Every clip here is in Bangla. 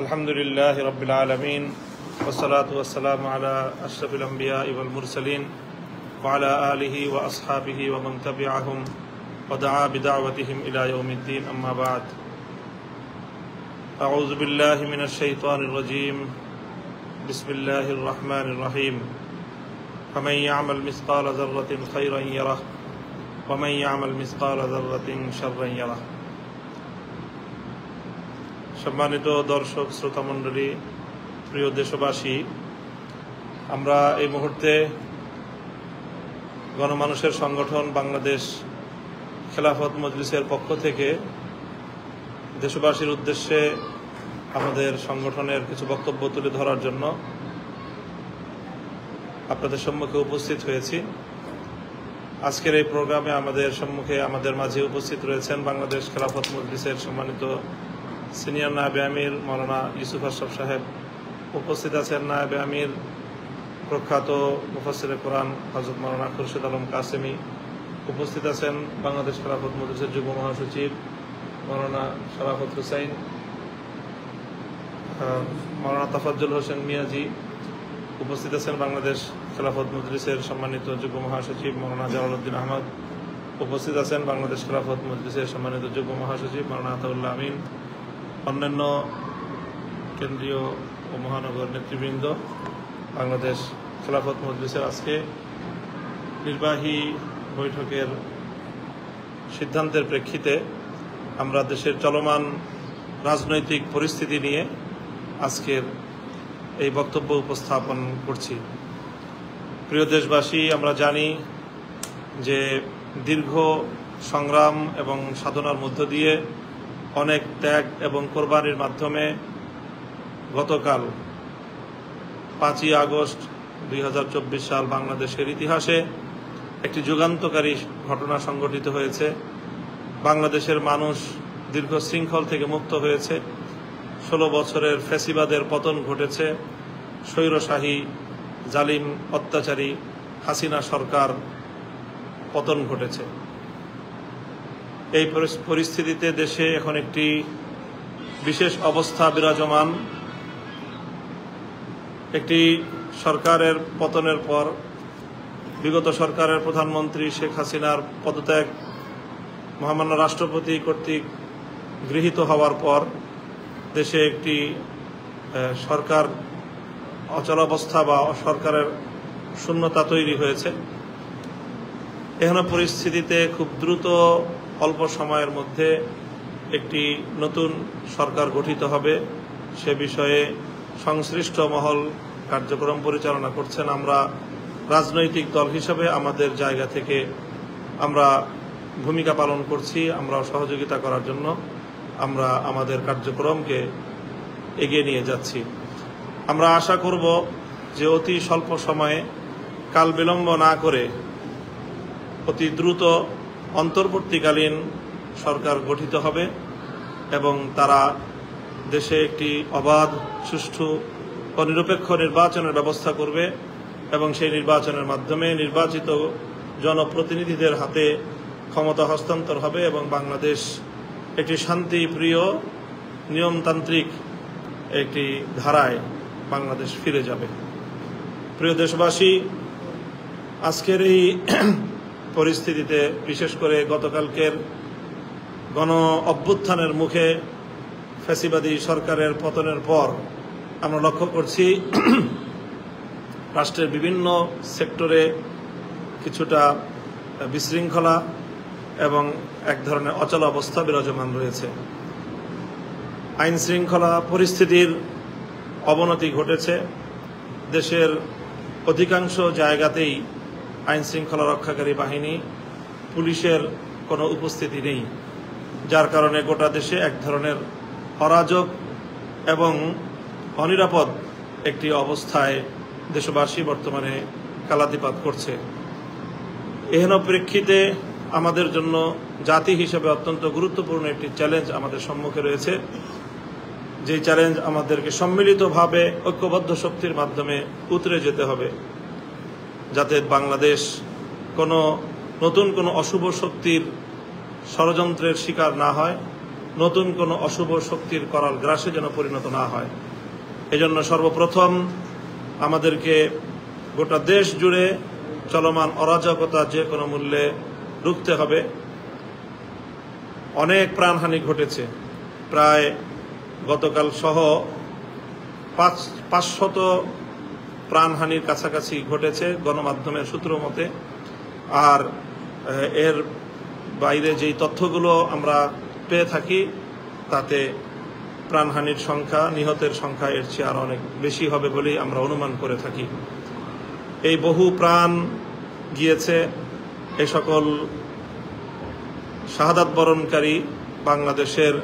আলহামদুলিল্লাহি রাব্বিল আলামিন ওয়াসসালাতু ওয়াসসালামু আলা আশরাফিল আমবিয়া ওয়াল মুরসালিন ওয়া আলা আলিহি ওয়া আসহাবিহি ওয়া মান তাবিআহুম ওয়া দাআ বিদাওয়াতিহিম ইলা ইয়াউমিদ্দিন আম্মা বা'দ আউযু বিল্লাহি মিনাশ শাইতানির রাজীম বিসমিল্লাহির রহমানির রহিম ফামান ইয়া'মাল মিসকালা যাররাতিন খায়রান ইয়ারাহ ওয়া মান ইয়া'মাল মিসকালা যাররাতিন শাররান ইয়ারাহ। সম্মানিত দর্শক শ্রোতা মণ্ডলী, প্রিয় দেশবাসী, আমরা এই মুহূর্তে গণমানুষের সংগঠন বাংলাদেশ খেলাফত মজলিসের পক্ষ থেকে দেশবাসীর উদ্দেশ্যে আমাদের সংগঠনের কিছু বক্তব্য তুলে ধরার জন্য আপনাদের সম্মুখে উপস্থিত হয়েছি। আজকের এই প্রোগ্রামে আমাদের মাঝে উপস্থিত রয়েছেন বাংলাদেশ খেলাফত মজলিসের সম্মানিত সিনিয়র নায়েবে আমির মৌলানা ইউসুফ আশরাফ সাহেব, উপস্থিত আছেন নায়েবে আমির প্রখ্যাত মুফাসসিরে কোরআন হযরত মৌলানা খুরশিদ আলম কাসেমি, উপস্থিত আছেন বাংলাদেশ খেলাফত মজলিসের যুগ্ম মহাসচিব মৌলানা শরাফত হুসাইন, মৌলানা তাফাজ্জুল হোসেন মিয়াজি, উপস্থিত আছেন বাংলাদেশ খেলাফত মজলিসের সম্মানিত যুগ্ম মহাসচিব মৌলানা জালালউদ্দিন আহমদ, উপস্থিত আছেন বাংলাদেশ খেলাফত মজলিসের সম্মানিত যুগ্ম মহাসচিব মৌলানা আতাউল্লাহ আমিন, অন্যান্য কেন্দ্রীয় ও মহানগর নেতৃবৃন্দ। বাংলাদেশ খেলাফত মজলিসের আজকে নির্বাহী বৈঠকের সিদ্ধান্তের প্রেক্ষিতে আমরা দেশের চলমান রাজনৈতিক পরিস্থিতি নিয়ে আজকের এই বক্তব্য উপস্থাপন করছি। প্রিয় দেশবাসী, আমরা জানি যে দীর্ঘ সংগ্রাম এবং সাধনার মধ্য দিয়ে অনেক ত্যাগ এবং কোরবানির মাধ্যমে গতকাল 5ই আগস্ট 2024 সাল বাংলাদেশের ইতিহাসে একটি যুগান্তকারী ঘটনা সংঘটিত হয়েছে। বাংলাদেশের মানুষ দীর্ঘ শৃঙ্খল থেকে মুক্ত হয়েছে। 16 বছরের ফ্যাসিবাদের পতন ঘটেছে। স্বৈরশাহী জালিম অত্যাচারী হাসিনা সরকার পতন ঘটেছে। এই পরিস্থিতিতে দেশে এখন একটি বিশেষ অবস্থা বিরাজমান। একটি সরকারের পতনের পর বিগত সরকারের প্রধানমন্ত্রী শেখ হাসিনার পদত্যাগ মহামান্য রাষ্ট্রপতি কর্তৃক গৃহীত হওয়ার পর দেশে একটি সরকার অচলাবস্থা বা সরকারের শূন্যতা তৈরি হয়েছে। এহেন পরিস্থিতিতে খুব দ্রুত অল্প সময়ের মধ্যে একটি নতুন সরকার গঠিত হবে, সে বিষয়ে সংশ্লিষ্ট মহল কার্যক্রম পরিচালনা করছেন। আমরা রাজনৈতিক দল হিসেবে আমাদের জায়গা থেকে আমরা ভূমিকা পালন করছি। আমরা সহযোগিতা করার জন্য আমরা আমাদের কার্যক্রমকে এগিয়ে নিয়ে যাচ্ছি। আমরা আশা করব যে অতি স্বল্প সময়ে কাল বিলম্ব না করে অতি দ্রুত অন্তর্বর্তীকালীন সরকার গঠিত হবে এবং তারা দেশে একটি অবাধ, সুষ্ঠু ও নিরপেক্ষ নির্বাচনের ব্যবস্থা করবে এবং সেই নির্বাচনের মাধ্যমে নির্বাচিত জনপ্রতিনিধিদের হাতে ক্ষমতা হস্তান্তর হবে এবং বাংলাদেশ একটি শান্তিপ্রিয় নিয়মতান্ত্রিক একটি ধারায় বাংলাদেশ ফিরে যাবে। প্রিয় দেশবাসী, আজকের এই পরিস্থিতিতে বিশেষ করে গতকালকের গণ অভ্যুত্থানের মুখে ফ্যাসিবাদী সরকারের পতনের পর আমরা লক্ষ্য করছি রাষ্ট্রের বিভিন্ন সেক্টরে কিছুটা বিশৃঙ্খলা এবং এক ধরনের অচল অবস্থা বিরাজমান রয়েছে। আইন শৃঙ্খলা পরিস্থিতির অবনতি ঘটেছে। দেশের অধিকাংশ জায়গাতেই আইন শৃঙ্খলা রক্ষাকারী বাহিনী, পুলিশের কোনো উপস্থিতি নেই, যার কারণে গোটা দেশে এক ধরনের অরাজক এবং অনিরাপদ একটি অবস্থায় দেশবাসী বর্তমানে কালাতিপাত করছে। এহেন প্রেক্ষিতে আমাদের জন্য জাতি হিসেবে অত্যন্ত গুরুত্বপূর্ণ একটি চ্যালেঞ্জ আমাদের সম্মুখে রয়েছে, যে চ্যালেঞ্জ আমাদেরকে সম্মিলিতভাবে ঐক্যবদ্ধ শক্তির মাধ্যমে উতরে যেতে হবে, যাতে বাংলাদেশ নতুন কোনো অশুভ শক্তির ষড়যন্ত্রের শিকার না হয় নতুন কোনো অশুভ শক্তির করাল গ্রাসে যেন পরিণত না হয়। এজন্য সর্বপ্রথম আমাদেরকে গোটা দেশ জুড়ে চলমান অরাজকতা যে কোনো মূল্যে রুখতে হবে। অনেক প্রাণহানি ঘটেছে, প্রায় গতকাল সহ 500 প্রাণহানির কাছাকাছি ঘটেছে গণমাধ্যমের সূত্র মতে। আর এর বাইরে যেই তথ্যগুলো আমরা পেয়ে থাকি তাতে প্রাণহানির সংখ্যা, নিহতের সংখ্যা এর চেয়ে আরো অনেক বেশি হবে বলেই আমরা অনুমান করে থাকি। এই বহু প্রাণ গিয়েছে। এই সকল শাহাদাত বরণকারী বাংলাদেশের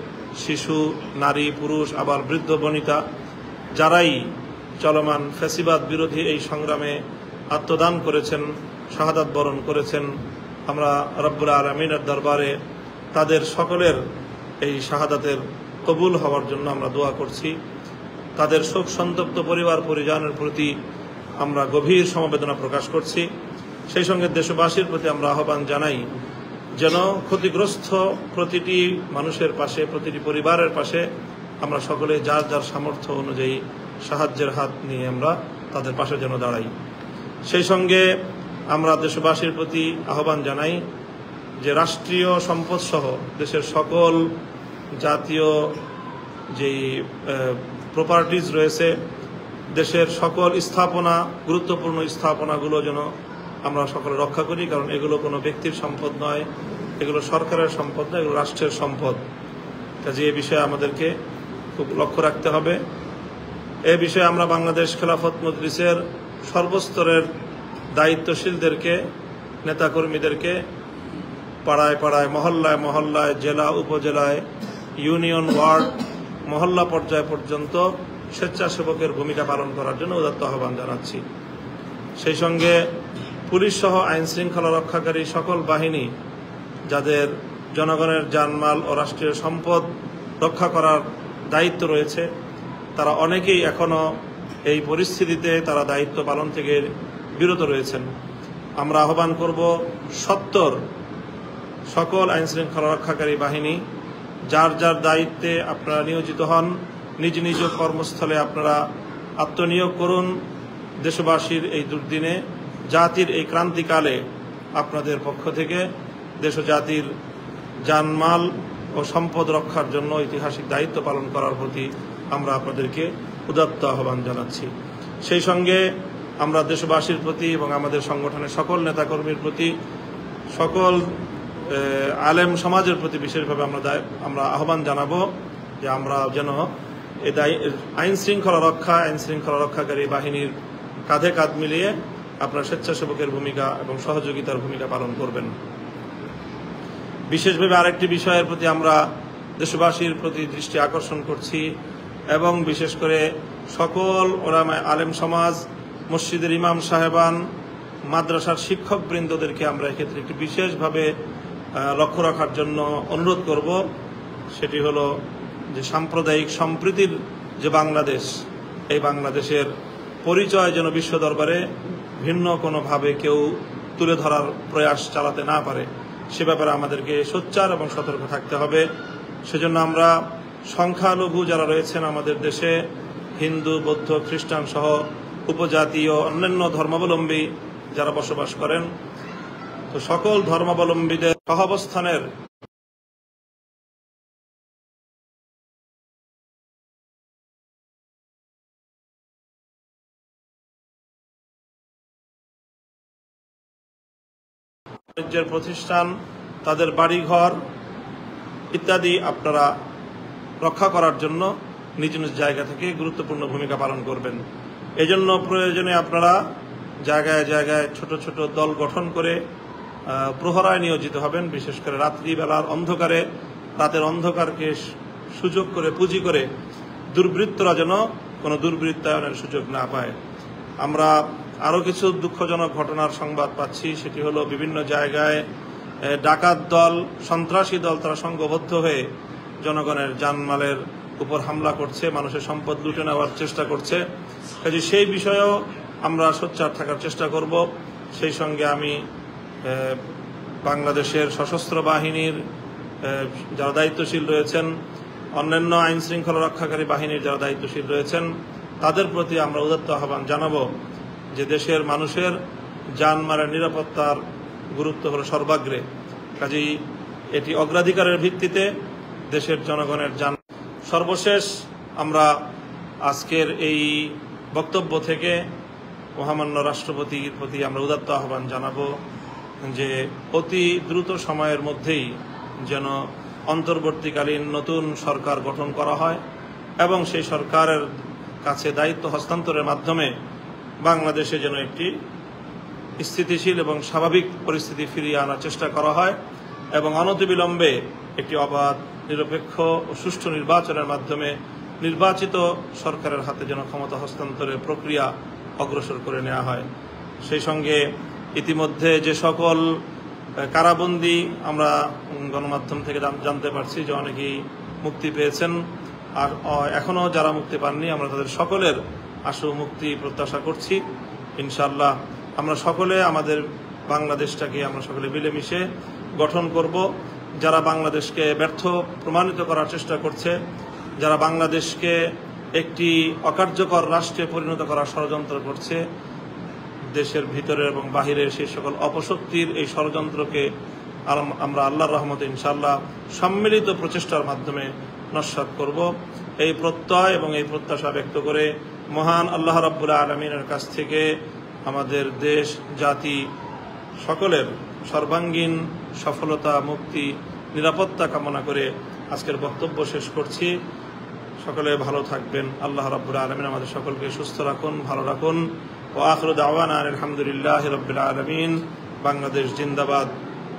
শিশু, নারী, পুরুষ, আবার বৃদ্ধ বনিতা যারাই চলমান ফ্যাসিবাদ বিরোধী এই সংগ্রামে আত্মদান করেছেন, শাহাদাত বরণ করেছেন, আমরা রব্বুল আলামিনের দরবারে তাদের সকলের এই শাহাদাতের কবুল হওয়ার জন্য আমরা দোয়া করছি। তাদের শোক সন্তপ্ত পরিবার পরিজনের প্রতি আমরা গভীর সমবেদনা প্রকাশ করছি। সেই সঙ্গে দেশবাসীর প্রতি আমরা আহ্বান জানাই যেন ক্ষতিগ্রস্ত প্রতিটি মানুষের পাশে, প্রতিটি পরিবারের পাশে আমরা সকলে যার যার সামর্থ্য অনুযায়ী সাহায্যের হাত নিয়ে আমরা তাদের পাশে যেন দাঁড়াই। সেই সঙ্গে আমরা দেশবাসীর প্রতি আহ্বান জানাই যে রাষ্ট্রীয় সম্পদ সহ দেশের সকল জাতীয় যেই প্রপার্টিজ রয়েছে, দেশের সকল স্থাপনা, গুরুত্বপূর্ণ স্থাপনাগুলো যেন আমরা সকলে রক্ষা করি, কারণ এগুলো কোনো ব্যক্তির সম্পদ নয়, এগুলো সরকারের সম্পদ নয়, এগুলো রাষ্ট্রের সম্পদ। কাজে এই বিষয়ে আমাদেরকে খুব লক্ষ্য রাখতে হবে। এ বিষয়ে আমরা বাংলাদেশ খেলাফত মজলিসের সর্বস্তরের দায়িত্বশীলদেরকে, নেতাকর্মীদেরকে পাড়ায় পাড়ায়, মহল্লায় মহল্লায়, জেলা উপজেলায়, ইউনিয়ন, ওয়ার্ড, মহল্লা পর্যায় পর্যন্ত স্বেচ্ছাসেবকের ভূমিকা পালন করার জন্য উদাত্ত আহ্বান জানাচ্ছি। সেই সঙ্গে পুলিশ সহ আইন শৃঙ্খলা রক্ষাকারী সকল বাহিনী যাদের জনগণের জানমাল ও রাষ্ট্রীয় সম্পদ রক্ষা করার দায়িত্ব রয়েছে, তারা অনেকেই এখনো এই পরিস্থিতিতে তারা দায়িত্ব পালন থেকে বিরত রয়েছেন। আমরা আহ্বান করব সত্বর সকল আইন শৃঙ্খলা রক্ষাকারী বাহিনী যার যার দায়িত্বে আপনারা নিয়োজিত হন, নিজ নিজ কর্মস্থলে আপনারা আত্মনিয়োগ করুন। দেশবাসীর এই দুর্দিনে, জাতির এই ক্রান্তিকালে আপনাদের পক্ষ থেকে দেশ ও জাতির জানমাল ও সম্পদ রক্ষার জন্য ঐতিহাসিক দায়িত্ব পালন করার প্রতি আমরা আপনাদেরকে উদাত্ত আহ্বান জানাচ্ছি। সেই সঙ্গে আমরা দেশবাসীর প্রতি এবং আমাদের সংগঠনের সকল নেতাকর্মীর প্রতি, সকল আলেম সমাজের প্রতি বিশেষভাবে আমরা আহ্বান জানাবো যে আমরা যেন এই আইন শৃঙ্খলা রক্ষাকারী বাহিনীর কাঁধে কাঁধ মিলিয়ে আপনার স্বেচ্ছাসেবকের ভূমিকা এবং সহযোগিতার ভূমিকা পালন করবেন। বিশেষভাবে আরেকটি বিষয়ের প্রতি আমরা দেশবাসীর প্রতি দৃষ্টি আকর্ষণ করছি এবং বিশেষ করে সকল ওলামায়ে আলেম সমাজ, মসজিদের ইমাম সাহেবান, মাদ্রাসার শিক্ষকবৃন্দদেরকে আমরা এক্ষেত্রে একটি বিশেষভাবে লক্ষ্য রাখার জন্য অনুরোধ করব। সেটি হলো যে সাম্প্রদায়িক সম্প্রীতির যে বাংলাদেশ, এই বাংলাদেশের পরিচয় যেন বিশ্ব দরবারে ভিন্ন কোনোভাবে কেউ তুলে ধরার প্রয়াস চালাতে না পারে, সে ব্যাপারে আমাদেরকে সোচ্চার এবং সতর্ক থাকতে হবে। সেজন্য আমরা সংখ্যালঘু যারা রয়েছেন আমাদের দেশে, হিন্দু, বৌদ্ধ, খ্রিস্টান সহ উপজাতীয় অন্যান্য ধর্মাবলম্বী যারা বসবাস করেন, তো সকল ধর্মাবলম্বীদের সহাবস্থানের বাণিজ্যের প্রতিষ্ঠান, তাদের বাড়িঘর ইত্যাদি আপনারা রক্ষা করার জন্য নিজ নিজ জায়গা থেকে গুরুত্বপূর্ণ ভূমিকা পালন করবেন। এজন্য প্রয়োজনে আপনারা জায়গায় জায়গায় ছোট ছোট দল গঠন করে প্রহরায় নিয়োজিত হবেন। বিশেষ করে রাত্রিবেলার অন্ধকারে, রাতের অন্ধকারকে সুযোগ করে, পুঁজি করে দুর্বৃত্তরা যেন কোনো দুর্বৃত্তায়নের সুযোগ না পায়। আমরা আরও কিছু দুঃখজনক ঘটনার সংবাদ পাচ্ছি, সেটি হলো বিভিন্ন জায়গায় ডাকাত দল, সন্ত্রাসী দল তারা সংঘবদ্ধ হয়ে জনগণের জানমালের উপর হামলা করছে, মানুষের সম্পদ লুটে নেওয়ার চেষ্টা করছে। কাজে সেই বিষয়েও আমরা সোচ্চার থাকার চেষ্টা করব। সেই সঙ্গে আমি বাংলাদেশের সশস্ত্র বাহিনীর যারা দায়িত্বশীল রয়েছেন, অন্যান্য আইন শৃঙ্খলা রক্ষাকারী বাহিনীর যারা দায়িত্বশীল রয়েছেন, তাদের প্রতি আমরা উদাত্ত আহ্বান জানাবো যে দেশের মানুষের জানমালের নিরাপত্তার গুরুত্ব হলো সর্বাগ্রে। কাজেই এটি অগ্রাধিকারের ভিত্তিতে দেশের জনগণের জান। সর্বশেষ আমরা আজকের এই বক্তব্য থেকে মহামান্য রাষ্ট্রপতির প্রতি আমরা উদাত্ত আহ্বান জানাবো যে অতি দ্রুত সময়ের মধ্যেই যেন অন্তর্বর্তীকালীন নতুন সরকার গঠন করা হয় এবং সেই সরকারের কাছে দায়িত্ব হস্তান্তরের মাধ্যমে বাংলাদেশে যেন একটি স্থিতিশীল এবং স্বাভাবিক পরিস্থিতি ফিরিয়ে আনার চেষ্টা করা হয় এবং অনতিবিলম্বে একটি অবাধ, নিরপেক্ষ ও সুষ্ঠু নির্বাচনের মাধ্যমে নির্বাচিত সরকারের হাতে যেন ক্ষমতা হস্তান্তরের প্রক্রিয়া অগ্রসর করে নেওয়া হয়। সেই সঙ্গে ইতিমধ্যে যে সকল কারাবন্দী আমরা গণমাধ্যম থেকে জানতে পারছি যে অনেকেই মুক্তি পেয়েছেন, আর এখনও যারা মুক্তি পাননি আমরা তাদের সকলের আশু মুক্তি প্রত্যাশা করছি। ইনশাআল্লাহ আমরা সকলে আমাদের বাংলাদেশটাকে আমরা সকলে মিলেমিশে গঠন করব। যারা বাংলাদেশকে ব্যর্থ প্রমাণিত করার চেষ্টা করছে, যারা বাংলাদেশকে একটি অকার্যকর রাষ্ট্রে পরিণত করার ষড়যন্ত্র করছে, দেশের ভিতরে এবং বাহিরের সেই সকল অপশক্তির এই ষড়যন্ত্রকে আমরা আল্লাহর রহমতে ইনশাআল্লাহ সম্মিলিত প্রচেষ্টার মাধ্যমে নস্যাৎ করব। এই প্রত্যয় এবং এই প্রত্যাশা ব্যক্ত করে মহান আল্লাহ রাব্বুল আলামিনের কাছ থেকে আমাদের দেশ, জাতি সকলের সর্বাঙ্গীন সফলতা, মুক্তি, নিরাপত্তা কামনা করে আজকের বক্তব্য শেষ করছি। সকলে ভালো থাকবেন। আল্লাহ রাব্বুল আলামিন আমাদের সকলকে সুস্থ রাখুন, ভালো রাখুন। ওয়া আখিরু দাওয়ানা আলহামদুলিল্লাহি রাব্বিল আলামিন। বাংলাদেশ জিন্দাবাদ,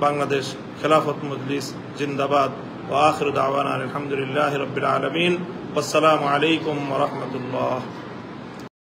বাংলাদেশ খেলাফত মজলিস জিন্দাবাদ। ওয়া আখিরু দাওয়ানা আলহামদুলিল্লাহি রাব্বিল আলামিন। আসসালামু আলাইকুম ওয়া রাহমাতুল্লাহ।